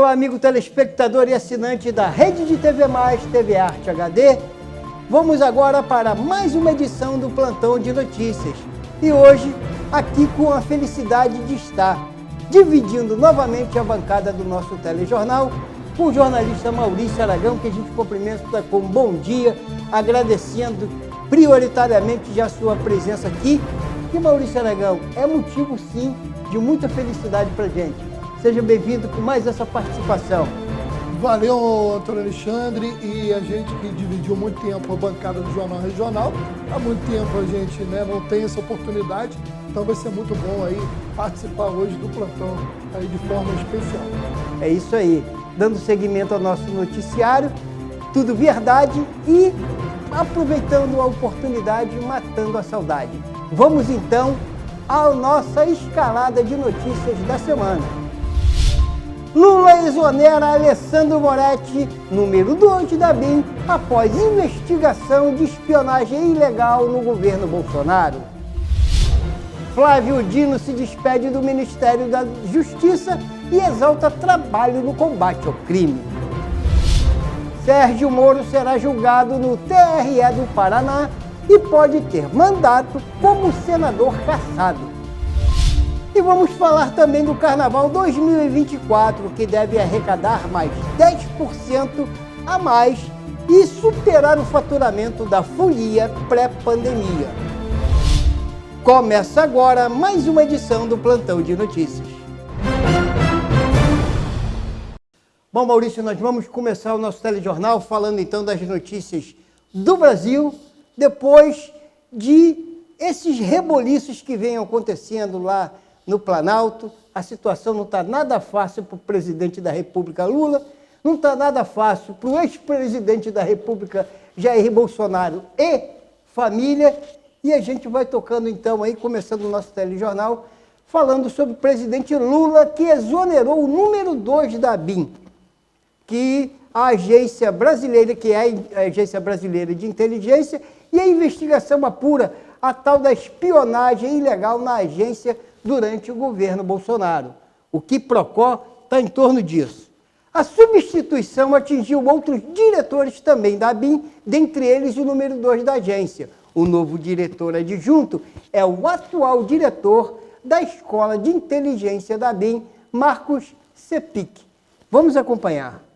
Olá, amigo telespectador e assinante da Rede de TV+, TV Arte HD. Vamos agora para mais uma edição do Plantão de Notícias. E hoje, aqui com a felicidade de estar dividindo novamente a bancada do nosso telejornal com o jornalista Maurício Aragão, que a gente cumprimenta com um bom dia, agradecendo prioritariamente já a sua presença aqui. E Maurício Aragão, é motivo sim de muita felicidade para a gente. Seja bem-vindo com mais essa participação. Valeu, Antônio Alexandre, e a gente que dividiu muito tempo a bancada do Jornal Regional, há muito tempo a gente não tem essa oportunidade, então vai ser muito bom aí participar hoje do plantão aí de forma especial. É isso aí, dando seguimento ao nosso noticiário, tudo verdade e aproveitando a oportunidade, matando a saudade. Vamos então à nossa escalada de notícias da semana. Lula exonera Alessandro Moretti, número 2 da BIM, após investigação de espionagem ilegal no governo Bolsonaro. Flávio Dino se despede do Ministério da Justiça e exalta trabalho no combate ao crime. Sérgio Moro será julgado no TRE do Paraná e pode ter mandato como senador cassado. E vamos falar também do Carnaval 2024, que deve arrecadar mais 10% a mais e superar o faturamento da folia pré-pandemia. Começa agora mais uma edição do Plantão de Notícias. Bom, Maurício, nós vamos começar o nosso telejornal falando então das notícias do Brasil, depois de esses reboliços que vêm acontecendo lá no Planalto. A situação não está nada fácil para o presidente da República, Lula, não está nada fácil para o ex-presidente da República, Jair Bolsonaro, e família. E a gente vai tocando então aí, começando o nosso telejornal, falando sobre o presidente Lula, que exonerou o número 2 da BIM, que a agência brasileira, que é a Agência Brasileira de Inteligência, e a investigação apura a tal da espionagem ilegal na agência durante o governo Bolsonaro. O quiprocó está em torno disso. A substituição atingiu outros diretores também da BIM, dentre eles o número 2 da agência. O novo diretor adjunto é o atual diretor da Escola de Inteligência da BIM, Marcos Sepic. Vamos acompanhar.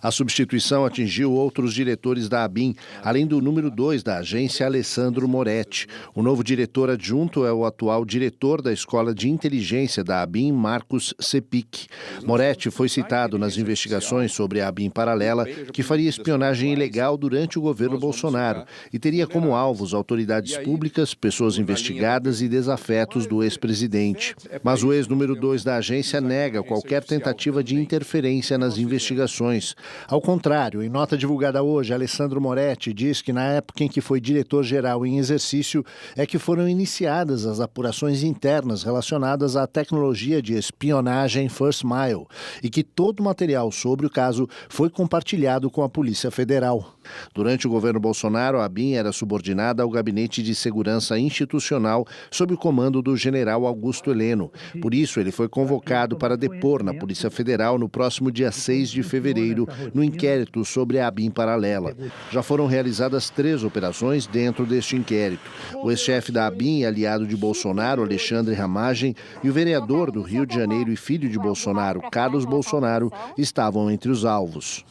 A substituição atingiu outros diretores da ABIN, além do número 2 da agência, Alessandro Moretti. O novo diretor adjunto é o atual diretor da Escola de Inteligência da ABIN, Marcos Sepic. Moretti foi citado nas investigações sobre a ABIN paralela, que faria espionagem ilegal durante o governo Bolsonaro e teria como alvos autoridades públicas, pessoas investigadas e desafetos do ex-presidente. Mas o ex-número 2 da agência nega qualquer tentativa de interferência nas investigações. Ao contrário, em nota divulgada hoje, Alessandro Moretti diz que na época em que foi diretor-geral em exercício é que foram iniciadas as apurações internas relacionadas à tecnologia de espionagem First Mile e que todo o material sobre o caso foi compartilhado com a Polícia Federal. Durante o governo Bolsonaro, a ABIN era subordinada ao Gabinete de Segurança Institucional sob o comando do general Augusto Heleno. Por isso, ele foi convocado para depor na Polícia Federal no próximo dia 6 de fevereiro, no inquérito sobre a ABIN paralela. Já foram realizadas 3 operações dentro deste inquérito. O ex-chefe da ABIN e aliado de Bolsonaro, Alexandre Ramagem, e o vereador do Rio de Janeiro e filho de Bolsonaro, Carlos Bolsonaro, estavam entre os alvos.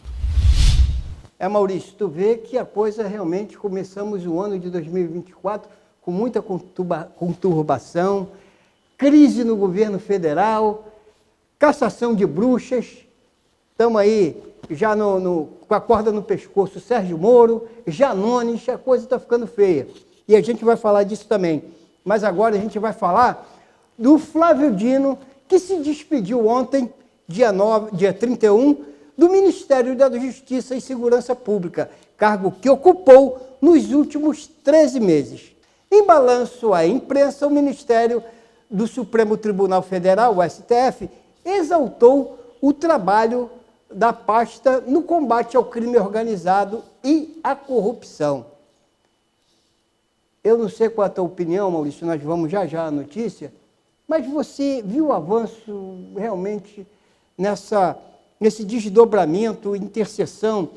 Maurício, tu vê que a coisa realmente, começamos o ano de 2024 com muita conturbação, crise no governo federal, cassação de bruxas, estamos aí já com a corda no pescoço, Sérgio Moro, Janones, a coisa está ficando feia. E a gente vai falar disso também. Mas agora a gente vai falar do Flávio Dino, que se despediu ontem, dia 31, do Ministério da Justiça e Segurança Pública, cargo que ocupou nos últimos 13 meses. Em balanço à imprensa, o Ministério do Supremo Tribunal Federal, o STF, exaltou o trabalho da pasta no combate ao crime organizado e à corrupção. Eu não sei qual é a tua opinião, Maurício, nós vamos já à notícia, mas você viu o avanço realmente nessa esse desdobramento, interseção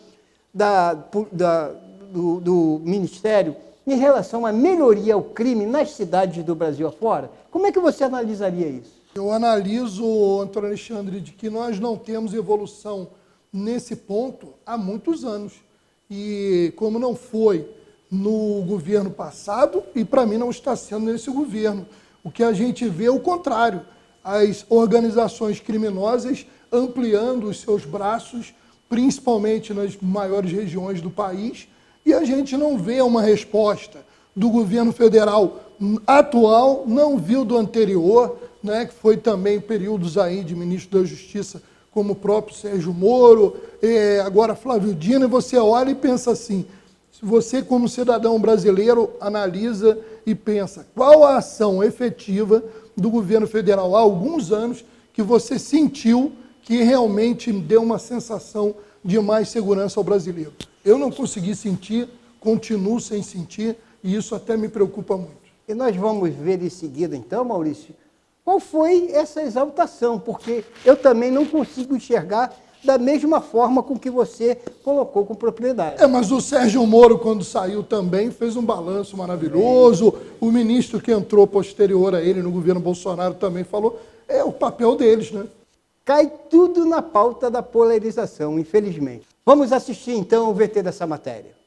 do Ministério em relação à melhoria ao crime nas cidades do Brasil afora? Como é que você analisaria isso? Eu analiso, Antônio Alexandre, de que nós não temos evolução nesse ponto há muitos anos. E como não foi no governo passado, e para mim não está sendo nesse governo, o que a gente vê é o contrário. As organizações criminosas ampliando os seus braços, principalmente nas maiores regiões do país, e a gente não vê uma resposta do governo federal atual, não viu do anterior, né, que foi também períodos aí de ministro da Justiça, como o próprio Sérgio Moro, agora Flávio Dino, e você olha e pensa assim, se você como cidadão brasileiro analisa e pensa qual a ação efetiva do governo federal há alguns anos que você sentiu que realmente deu uma sensação de mais segurança ao brasileiro. Eu não consegui sentir, continuo sem sentir, e isso até me preocupa muito. E nós vamos ver em seguida, então, Maurício, qual foi essa exaltação, porque eu também não consigo enxergar da mesma forma com que você colocou com propriedade. Mas o Sérgio Moro, quando saiu também, fez um balanço maravilhoso, o ministro que entrou posterior a ele no governo Bolsonaro também falou, é o papel deles, né? Cai tudo na pauta da polarização, infelizmente. Vamos assistir, então, o VT dessa matéria.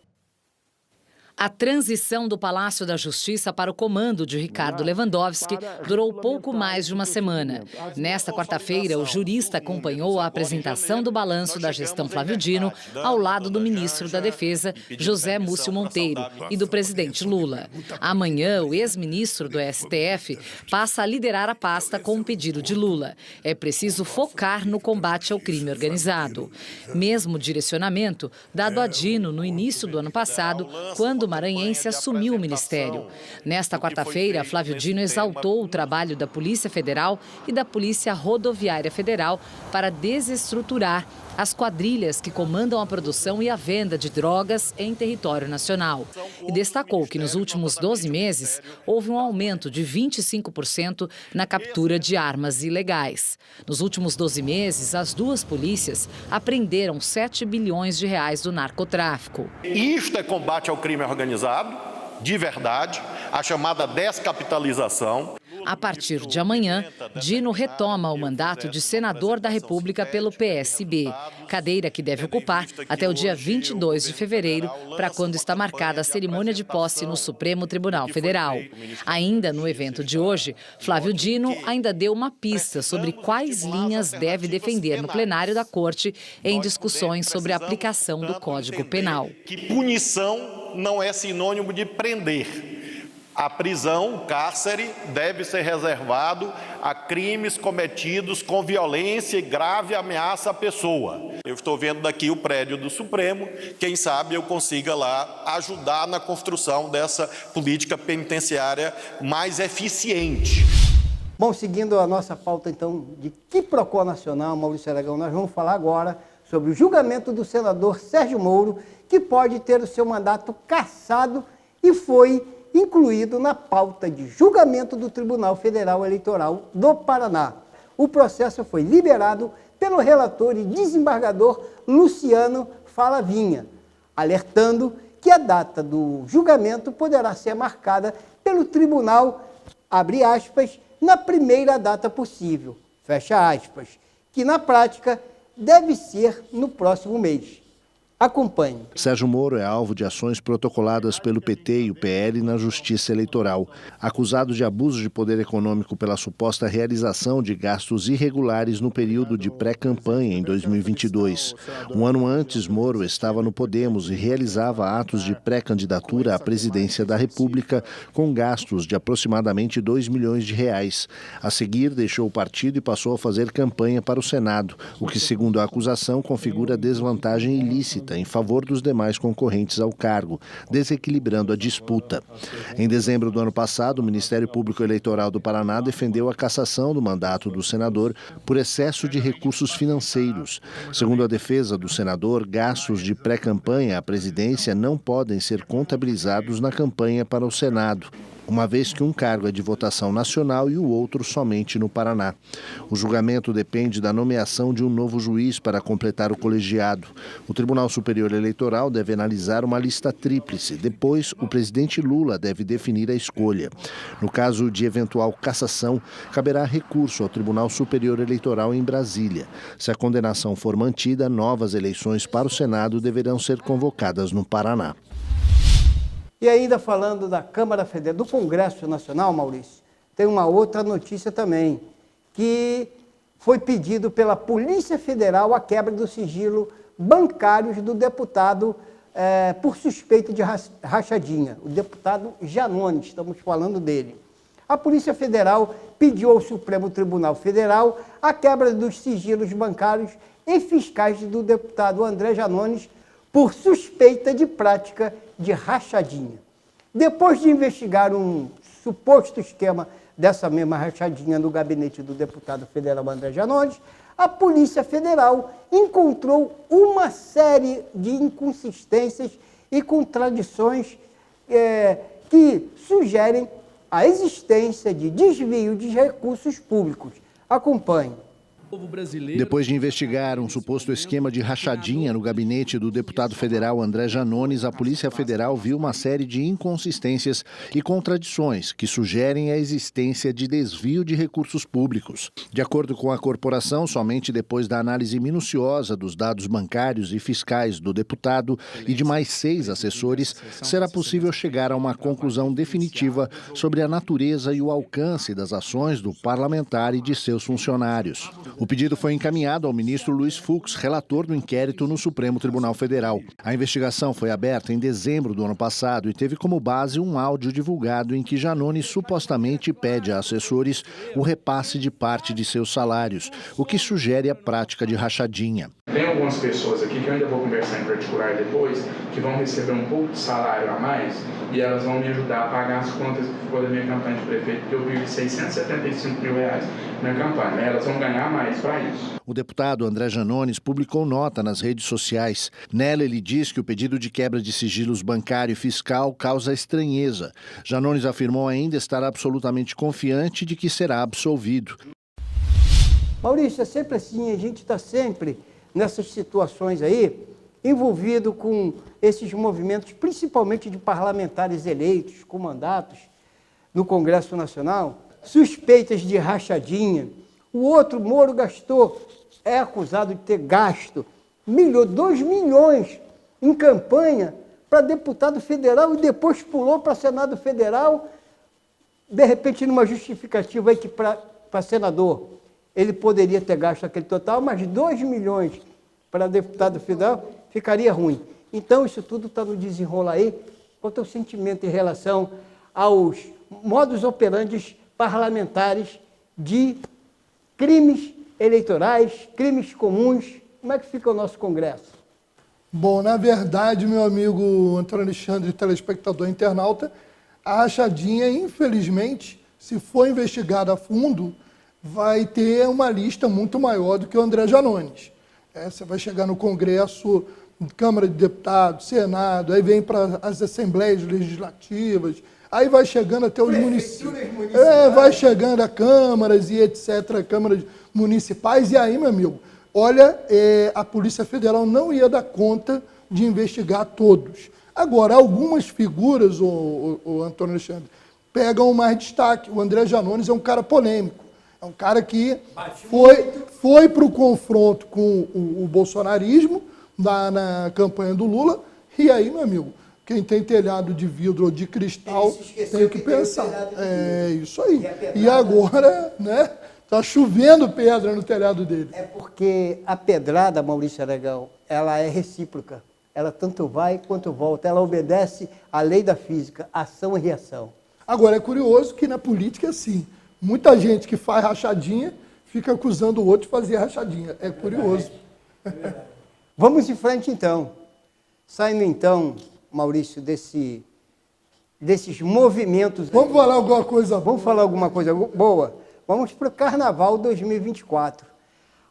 A transição do Palácio da Justiça para o comando de Ricardo Lewandowski durou pouco mais de uma semana. Nesta quarta-feira, o jurista acompanhou a apresentação do balanço da gestão Flávio Dino ao lado do ministro da Defesa, José Múcio Monteiro, e do presidente Lula. Amanhã, o ex-ministro do STF passa a liderar a pasta com um pedido de Lula. É preciso focar no combate ao crime organizado. Mesmo direcionamento dado a Dino no início do ano passado, quando o maranhense assumiu o ministério. Nesta quarta-feira, Flávio Dino exaltou o trabalho da Polícia Federal e da Polícia Rodoviária Federal para desestruturar as quadrilhas que comandam a produção e a venda de drogas em território nacional. E destacou que nos últimos 12 meses houve um aumento de 25% na captura de armas ilegais. Nos últimos 12 meses, as duas polícias apreenderam 7 bilhões de reais do narcotráfico. Isto é combate ao crime organizado, de verdade, a chamada descapitalização. A partir de amanhã, Dino retoma o mandato de senador da República pelo PSB, cadeira que deve ocupar até o dia 22 de fevereiro, para quando está marcada a cerimônia de posse no Supremo Tribunal Federal. Ainda no evento de hoje, Flávio Dino ainda deu uma pista sobre quais linhas deve defender no plenário da Corte em discussões sobre a aplicação do Código Penal. Que punição não é sinônimo de prender. A prisão, o cárcere, deve ser reservado a crimes cometidos com violência e grave ameaça à pessoa. Eu estou vendo daqui o prédio do Supremo, quem sabe eu consiga lá ajudar na construção dessa política penitenciária mais eficiente. Bom, seguindo a nossa pauta, então, de Quiprocó Nacional, Maurício Aragão, nós vamos falar agora sobre o julgamento do senador Sérgio Moro, que pode ter o seu mandato cassado e foi incluído na pauta de julgamento do Tribunal Federal Eleitoral do Paraná. O processo foi liberado pelo relator e desembargador Luciano Falavinha, alertando que a data do julgamento poderá ser marcada pelo tribunal, abre aspas, na primeira data possível, fecha aspas, que na prática deve ser no próximo mês. Acompanhe. Sérgio Moro é alvo de ações protocoladas pelo PT e o PL na Justiça Eleitoral. Acusado de abuso de poder econômico pela suposta realização de gastos irregulares no período de pré-campanha em 2022. Um ano antes, Moro estava no Podemos e realizava atos de pré-candidatura à presidência da República com gastos de aproximadamente 2 milhões de reais. A seguir, deixou o partido e passou a fazer campanha para o Senado, o que, segundo a acusação, configura desvantagem ilícita em favor dos demais concorrentes ao cargo, desequilibrando a disputa. Em dezembro do ano passado, o Ministério Público Eleitoral do Paraná defendeu a cassação do mandato do senador por excesso de recursos financeiros. Segundo a defesa do senador, gastos de pré-campanha à presidência não podem ser contabilizados na campanha para o Senado. uma vez que um cargo é de votação nacional e o outro somente no Paraná. O julgamento depende da nomeação de um novo juiz para completar o colegiado. O Tribunal Superior Eleitoral deve analisar uma lista tríplice. Depois, o presidente Lula deve definir a escolha. No caso de eventual cassação, caberá recurso ao Tribunal Superior Eleitoral em Brasília. Se a condenação for mantida, novas eleições para o Senado deverão ser convocadas no Paraná. E ainda falando da Câmara Federal, do Congresso Nacional, Maurício, tem uma outra notícia também, que foi pedido pela Polícia Federal a quebra do sigilo bancários do deputado por suspeita de rachadinha, o deputado Janones, estamos falando dele. A Polícia Federal pediu ao Supremo Tribunal Federal a quebra dos sigilos bancários e fiscais do deputado André Janones por suspeita de prática de rachadinha. Depois de investigar um suposto esquema dessa mesma rachadinha no gabinete do deputado federal André Janones, a Polícia Federal encontrou uma série de inconsistências e contradições que sugerem a existência de desvio de recursos públicos. Acompanhe. Depois de investigar um suposto esquema de rachadinha no gabinete do deputado federal André Janones, a Polícia Federal viu uma série de inconsistências e contradições que sugerem a existência de desvio de recursos públicos. De acordo com a corporação, somente depois da análise minuciosa dos dados bancários e fiscais do deputado e de mais 6 assessores, será possível chegar a uma conclusão definitiva sobre a natureza e o alcance das ações do parlamentar e de seus funcionários. O pedido foi encaminhado ao ministro Luiz Fux, relator do inquérito no Supremo Tribunal Federal. A investigação foi aberta em dezembro do ano passado e teve como base um áudio divulgado em que Janones supostamente pede a assessores o repasse de parte de seus salários, o que sugere a prática de rachadinha. Tem algumas pessoas aqui que eu ainda vou conversar em particular depois, que vão receber um pouco de salário a mais e elas vão me ajudar a pagar as contas que ficou da minha campanha de prefeito, porque eu perdi R$675 mil na campanha. Elas vão ganhar mais para isso. O deputado André Janones publicou nota nas redes sociais. Nela, ele diz que o pedido de quebra de sigilos bancário e fiscal causa estranheza. Janones afirmou ainda estar absolutamente confiante de que será absolvido. Maurício, é sempre assim, a gente está sempre nessas situações aí, envolvido com esses movimentos, principalmente de parlamentares eleitos com mandatos no Congresso Nacional, suspeitas de rachadinha. O outro, Moro, é acusado de ter gasto 2 milhões em campanha para deputado federal e depois pulou para Senado Federal, de repente numa justificativa aí que para senador ele poderia ter gasto aquele total, mas 2 milhões para deputado federal ficaria ruim. Então, isso tudo está no desenrolar aí. Qual é o teu sentimento em relação aos modus operandi parlamentares de crimes eleitorais, crimes comuns? Como é que fica o nosso Congresso? Bom, na verdade, meu amigo Antônio Alexandre, telespectador internauta, a rachadinha, infelizmente, se for investigada a fundo, vai ter uma lista muito maior do que o André Janones. Você vai chegar no Congresso, Câmara de Deputados, Senado, aí vem para as assembleias legislativas, aí vai chegando até os municípios. Vai chegando a câmaras e etc., câmaras municipais, e aí, meu amigo, olha, a Polícia Federal não ia dar conta de investigar todos. Agora, algumas figuras, o Antônio Alexandre, pegam mais destaque. O André Janones é um cara polêmico. É um cara que foi para o confronto com o bolsonarismo na campanha do Lula. E aí, meu amigo, quem tem telhado de vidro ou de cristal tem que pensar. É isso aí. E agora, né, tá chovendo pedra no telhado dele. É porque a pedrada, Maurício Aragão, ela é recíproca. Ela tanto vai quanto volta. Ela obedece à lei da física, ação e reação. Agora, é curioso que na política é assim. Muita gente que faz rachadinha fica acusando o outro de fazer rachadinha. É curioso. Vamos em frente, então. Saindo, então, Maurício, desses movimentos... Vamos falar alguma coisa boa. Vamos falar alguma coisa boa? Vamos para o Carnaval 2024.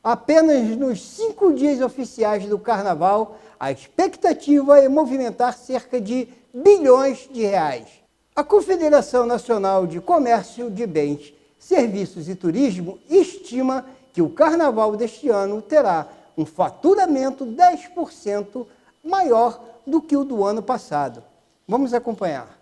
Apenas nos 5 dias oficiais do Carnaval, a expectativa é movimentar cerca de bilhões de reais. A Confederação Nacional de Comércio de Bens, Serviços e Turismo estima que o carnaval deste ano terá um faturamento 10% maior do que o do ano passado. Vamos acompanhar.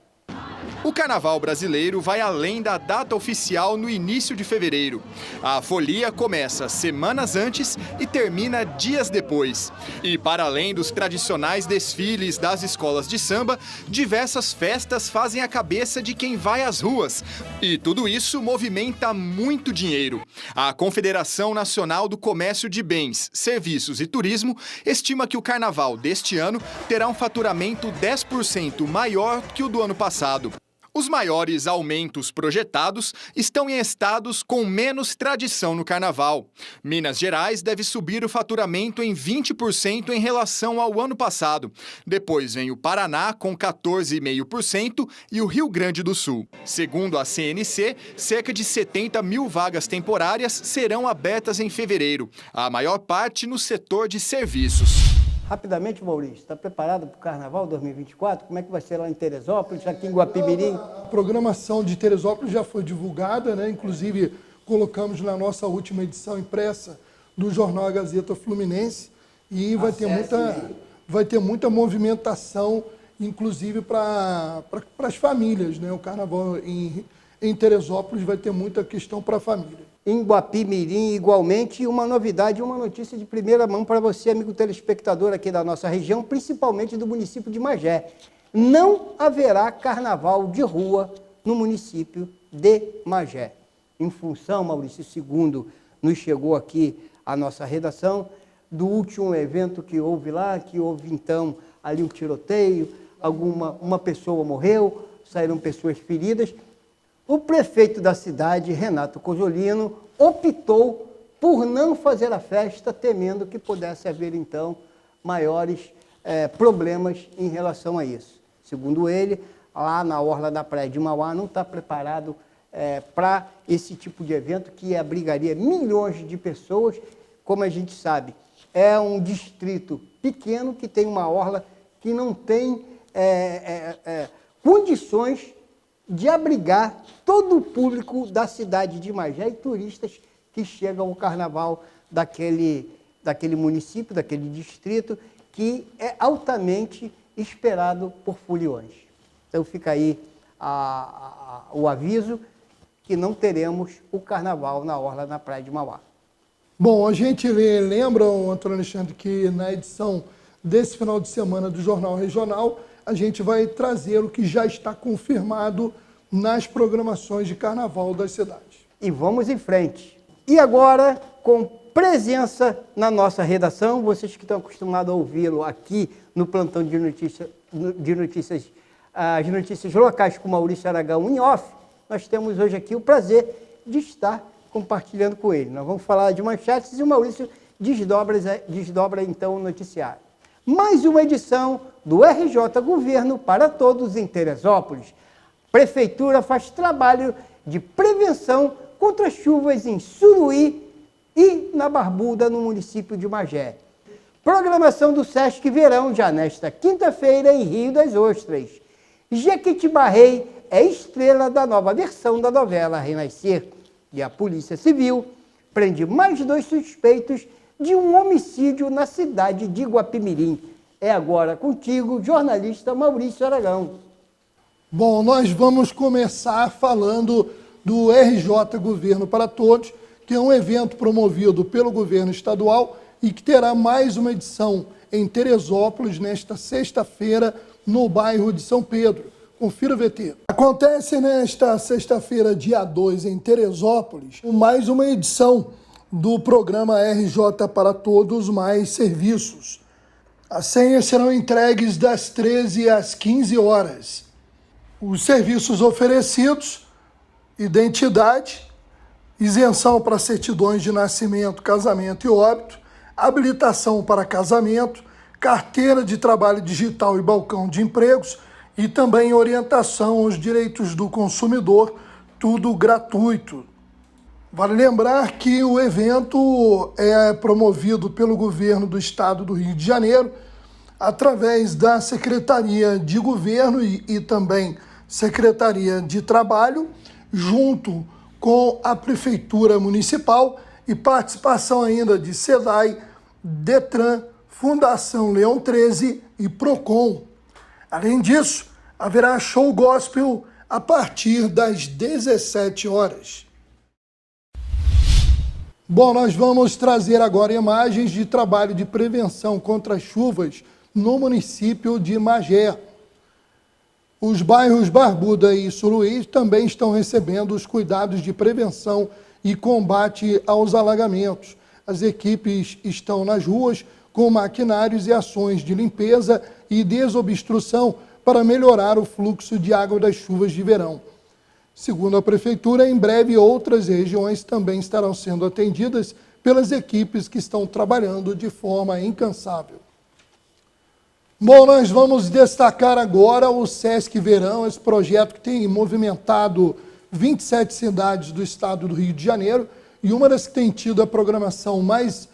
O carnaval brasileiro vai além da data oficial no início de fevereiro. A folia começa semanas antes e termina dias depois. E para além dos tradicionais desfiles das escolas de samba, diversas festas fazem a cabeça de quem vai às ruas. E tudo isso movimenta muito dinheiro. A Confederação Nacional do Comércio de Bens, Serviços e Turismo estima que o carnaval deste ano terá um faturamento 10% maior que o do ano passado. Os maiores aumentos projetados estão em estados com menos tradição no carnaval. Minas Gerais deve subir o faturamento em 20% em relação ao ano passado. Depois vem o Paraná com 14,5% e o Rio Grande do Sul. Segundo a CNC, cerca de 70 mil vagas temporárias serão abertas em fevereiro, a maior parte no setor de serviços. Rapidamente, Maurício, está preparado para o Carnaval 2024? Como é que vai ser lá em Teresópolis, aqui em Guapimirim? A programação de Teresópolis já foi divulgada, né? Inclusive colocamos na nossa última edição impressa do Jornal A Gazeta Fluminense e vai ter muita movimentação, inclusive para as famílias, né? O Carnaval em Teresópolis vai ter muita questão para a família. Em Guapimirim, igualmente, uma novidade, uma notícia de primeira mão para você, amigo telespectador aqui da nossa região, principalmente do município de Magé. Não haverá carnaval de rua no município de Magé. Em função, Maurício, segundo nos chegou aqui a nossa redação, do último evento que houve lá, que houve então ali um tiroteio, uma pessoa morreu, saíram pessoas feridas. O prefeito da cidade, Renato Cozzolino, optou por não fazer a festa, temendo que pudesse haver, então, maiores problemas em relação a isso. Segundo ele, lá na orla da Praia de Mauá não está preparado para esse tipo de evento que abrigaria milhões de pessoas. Como a gente sabe, é um distrito pequeno que tem uma orla que não tem condições de abrigar todo o público da cidade de Magé e turistas que chegam ao carnaval daquele município, daquele distrito, que é altamente esperado por foliões. Então fica aí o aviso que não teremos o carnaval na orla na Praia de Mauá. Bom, a gente lembra, Antônio Alexandre, que na edição desse final de semana do Jornal Regional, a gente vai trazer o que já está confirmado nas programações de carnaval das cidades. E vamos em frente. E agora, com presença na nossa redação, vocês que estão acostumados a ouvi-lo aqui no plantão de notícias, as notícias locais com Maurício Aragão em off, nós temos hoje aqui o prazer de estar compartilhando com ele. Nós vamos falar de manchetes e o Maurício desdobra então o noticiário. Mais uma edição do RJ Governo para Todos em Teresópolis. Prefeitura faz trabalho de prevenção contra chuvas em Suruí e na Barbuda, no município de Magé. Programação do Sesc Verão já nesta quinta-feira em Rio das Ostras. Jequitibá Rei é estrela da nova versão da novela Renascer. E a Polícia Civil prende mais 2 suspeitos de um homicídio na cidade de Guapimirim. É agora contigo, jornalista Maurício Aragão. Bom, nós vamos começar falando do RJ Governo para Todos, que é um evento promovido pelo governo estadual e que terá mais uma edição em Teresópolis nesta sexta-feira, no bairro de São Pedro. Confira o VT. Acontece nesta sexta-feira, dia 2, em Teresópolis, mais uma edição do programa RJ para Todos mais Serviços. As senhas serão entregues das 13 às 15 horas. Os serviços oferecidos: identidade, isenção para certidões de nascimento, casamento e óbito, habilitação para casamento, carteira de trabalho digital e balcão de empregos e também orientação aos direitos do consumidor, tudo gratuito. Vale lembrar que o evento é promovido pelo governo do estado do Rio de Janeiro, através da Secretaria de Governo e também Secretaria de Trabalho, junto com a Prefeitura Municipal e participação ainda de SEDAI, DETRAN, Fundação Leão 13 e PROCON. Além disso, haverá show gospel a partir das 17 horas. Bom, nós vamos trazer agora imagens de trabalho de prevenção contra as chuvas no município de Magé. Os bairros Barbuda e Suruí também estão recebendo os cuidados de prevenção e combate aos alagamentos. As equipes estão nas ruas com maquinários e ações de limpeza e desobstrução para melhorar o fluxo de água das chuvas de verão. Segundo a Prefeitura, em breve outras regiões também estarão sendo atendidas pelas equipes que estão trabalhando de forma incansável. Bom, nós vamos destacar agora o Sesc Verão, esse projeto que tem movimentado 27 cidades do estado do Rio de Janeiro, e uma das que tem tido a programação mais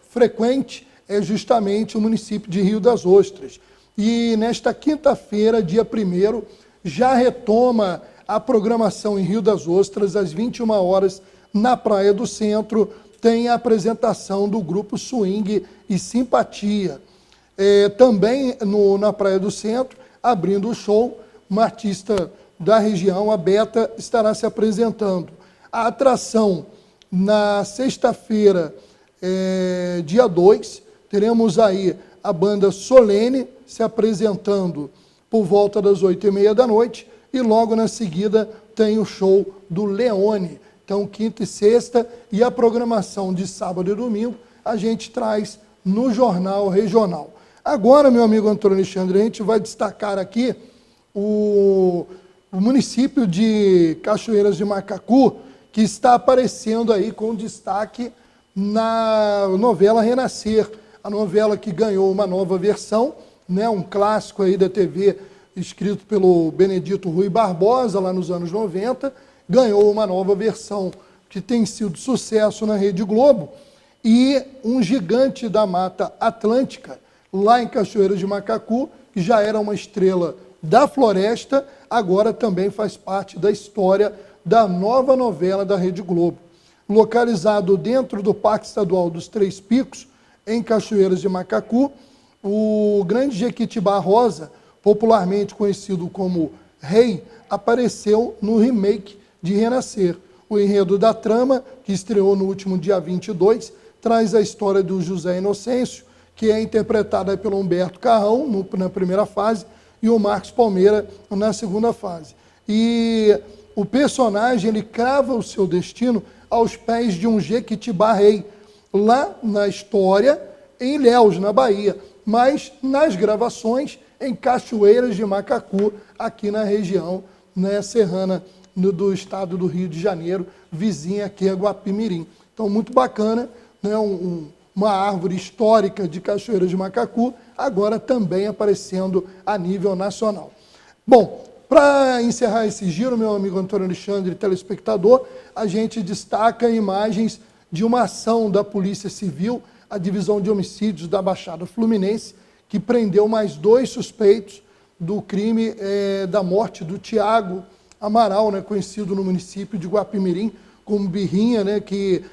frequente é justamente o município de Rio das Ostras. E nesta quinta-feira, dia 1º, já retoma a programação em Rio das Ostras, às 21 horas, na Praia do Centro, tem a apresentação do grupo Swing e Simpatia. Também na Praia do Centro, abrindo o show, uma artista da região, a Beta, estará se apresentando. A atração, na sexta-feira, dia 2, teremos aí a banda Solene se apresentando por volta das 8h30 da noite, e logo na seguida tem o show do Leone. Então, quinta e sexta, e a programação de sábado e domingo a gente traz no Jornal Regional. Agora, meu amigo Antônio Alexandre, a gente vai destacar aqui o município de Cachoeiras de Macacu, que está aparecendo aí com destaque na novela Renascer, a novela que ganhou uma nova versão, né, um clássico aí da TV, escrito pelo Benedito Rui Barbosa, lá nos anos 90, ganhou uma nova versão que tem sido sucesso na Rede Globo, e um gigante da Mata Atlântica, lá em Cachoeiras de Macacu, que já era uma estrela da floresta, agora também faz parte da história da nova novela da Rede Globo. Localizado dentro do Parque Estadual dos Três Picos, em Cachoeiras de Macacu, o grande Jequitibá Rosa, popularmente conhecido como Rei, apareceu no remake de Renascer. O enredo da trama, que estreou no último dia 22, traz a história do José Inocêncio, que é interpretada pelo Humberto Carrão, na primeira fase, e o Marcos Palmeira na segunda fase. E o personagem, ele crava o seu destino aos pés de um Jequitibá Rei, lá na história, em Ilhéus, na Bahia, mas nas gravações em Cachoeiras de Macacu, aqui na região, né, serrana do estado do Rio de Janeiro, vizinha aqui a Guapimirim. Então, muito bacana, né, uma árvore histórica de Cachoeiras de Macacu, agora também aparecendo a nível nacional. Bom, para encerrar esse giro, meu amigo Antônio Alexandre, telespectador, a gente destaca imagens de uma ação da Polícia Civil, a Divisão de Homicídios da Baixada Fluminense, que prendeu mais 2 suspeitos do crime da morte do Tiago Amaral, né, conhecido no município de Guapimirim como Birrinha, né, que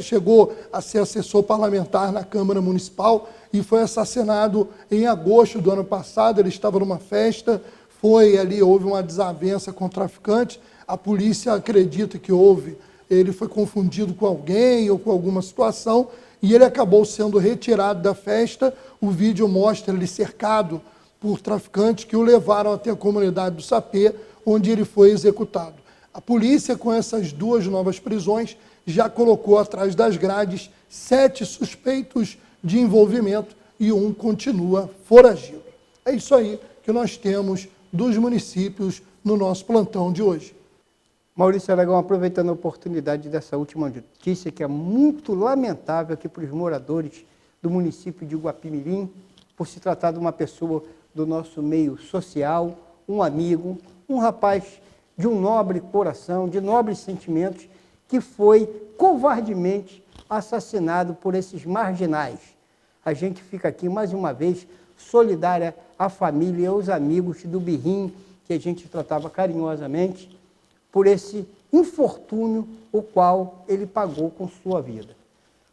chegou a ser assessor parlamentar na Câmara Municipal e foi assassinado em agosto do ano passado. Ele estava numa festa, houve uma desavença com o traficante, a polícia acredita que ele foi confundido com alguém ou com alguma situação, e ele acabou sendo retirado da festa. O vídeo mostra ele cercado por traficantes que o levaram até a comunidade do Sapê, onde ele foi executado. A polícia, com essas 2 novas prisões, já colocou atrás das grades 7 suspeitos de envolvimento e 1 continua foragido. É isso aí que nós temos dos municípios no nosso plantão de hoje. Maurício Aragão, aproveitando a oportunidade dessa última notícia, que é muito lamentável aqui para os moradores do município de Guapimirim, por se tratar de uma pessoa do nosso meio social, um amigo, um rapaz de um nobre coração, de nobres sentimentos, que foi covardemente assassinado por esses marginais. A gente fica aqui mais uma vez solidária à família e aos amigos do Birrim, que a gente tratava carinhosamente, por esse infortúnio o qual ele pagou com sua vida.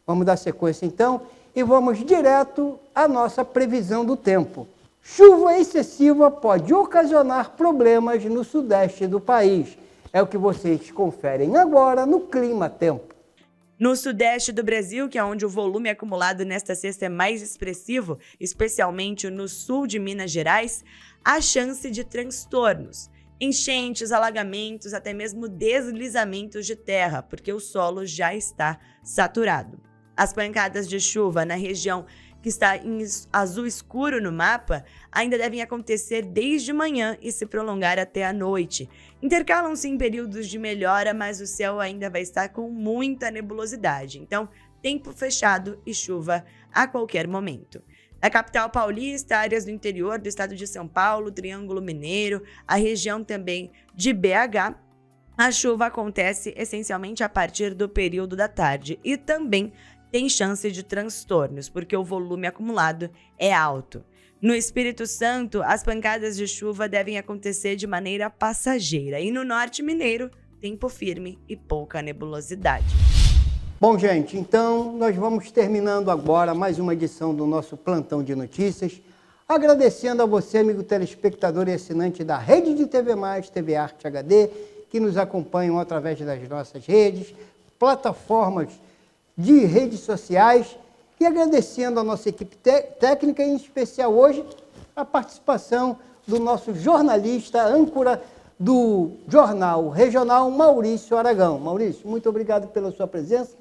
Vamos dar sequência então e vamos direto à nossa previsão do tempo. Chuva excessiva pode ocasionar problemas no sudeste do país. É o que vocês conferem agora no Clima Tempo. No sudeste do Brasil, que é onde o volume acumulado nesta sexta é mais expressivo, especialmente no sul de Minas Gerais, há chance de transtornos, enchentes, alagamentos, até mesmo deslizamentos de terra, porque o solo já está saturado. As pancadas de chuva na região que está em azul escuro no mapa ainda devem acontecer desde manhã e se prolongar até a noite. Intercalam-se em períodos de melhora, mas o céu ainda vai estar com muita nebulosidade. Então, tempo fechado e chuva a qualquer momento. Na capital paulista, áreas do interior do estado de São Paulo, Triângulo Mineiro, a região também de BH, a chuva acontece essencialmente a partir do período da tarde e também tem chance de transtornos, porque o volume acumulado é alto. No Espírito Santo, as pancadas de chuva devem acontecer de maneira passageira e no norte mineiro, tempo firme e pouca nebulosidade. Bom, gente, então nós vamos terminando agora mais uma edição do nosso Plantão de Notícias, agradecendo a você, amigo telespectador e assinante da Rede de TV+, TV Arte HD, que nos acompanham através das nossas redes, plataformas de redes sociais, e agradecendo a nossa equipe técnica, em especial hoje, a participação do nosso jornalista, âncora do Jornal Regional, Maurício Aragão. Maurício, muito obrigado pela sua presença.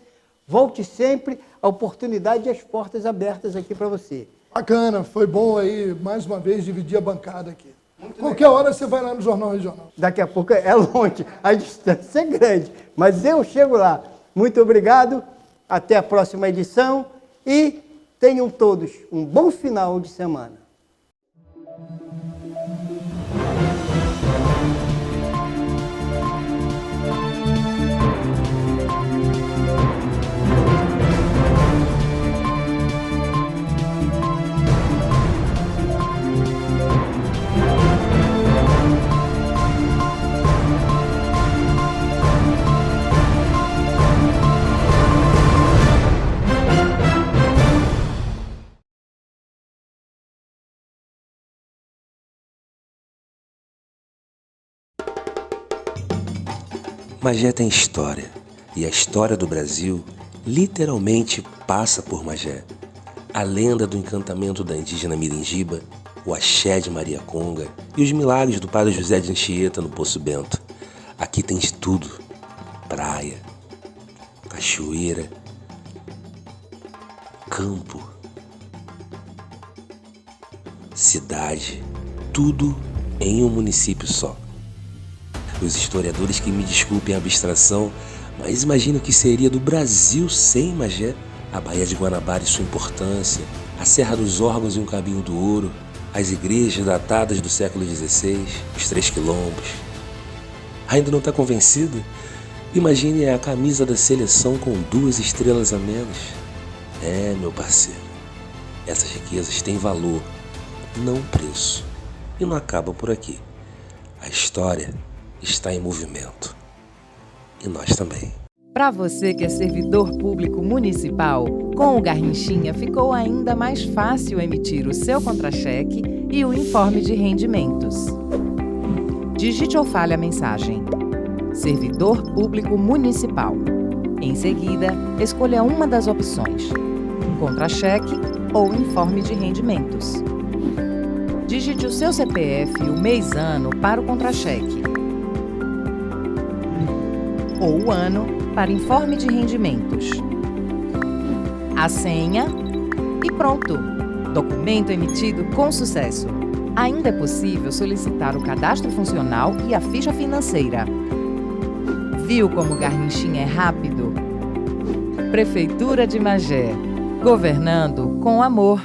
Volte sempre, a oportunidade e as portas abertas aqui para você. Bacana, foi bom aí, mais uma vez, dividir a bancada aqui. Qualquer hora você vai lá no Jornal Regional. Daqui a pouco é longe, a distância é grande, mas eu chego lá. Muito obrigado, até a próxima edição e tenham todos um bom final de semana. Magé tem história, e a história do Brasil literalmente passa por Magé. A lenda do encantamento da indígena Miringiba, o axé de Maria Conga e os milagres do padre José de Anchieta no Poço Bento. Aqui tem de tudo: praia, cachoeira, campo, cidade, tudo em um município só. Os historiadores que me desculpem a abstração, mas imagina o que seria do Brasil sem Magé. A Baía de Guanabara e sua importância, a Serra dos Órgãos e um Caminho do Ouro, as igrejas datadas do século XVI, os 3 quilombos. Ainda não está convencido? Imagine a camisa da seleção com 2 estrelas a menos. É, meu parceiro, essas riquezas têm valor, não preço. E não acaba por aqui. A história está em movimento. E nós também. Para você que é servidor público municipal, com o Garrinchinha ficou ainda mais fácil emitir o seu contra-cheque e o informe de rendimentos. Digite ou fale a mensagem: Servidor Público Municipal. Em seguida, escolha uma das opções: contra-cheque ou informe de rendimentos. Digite o seu CPF e o mês-ano para o contra-cheque, ou o ano para informe de rendimentos. A senha e pronto! Documento emitido com sucesso. Ainda é possível solicitar o cadastro funcional e a ficha financeira. Viu como o Garrinchinha é rápido? Prefeitura de Magé. Governando com amor.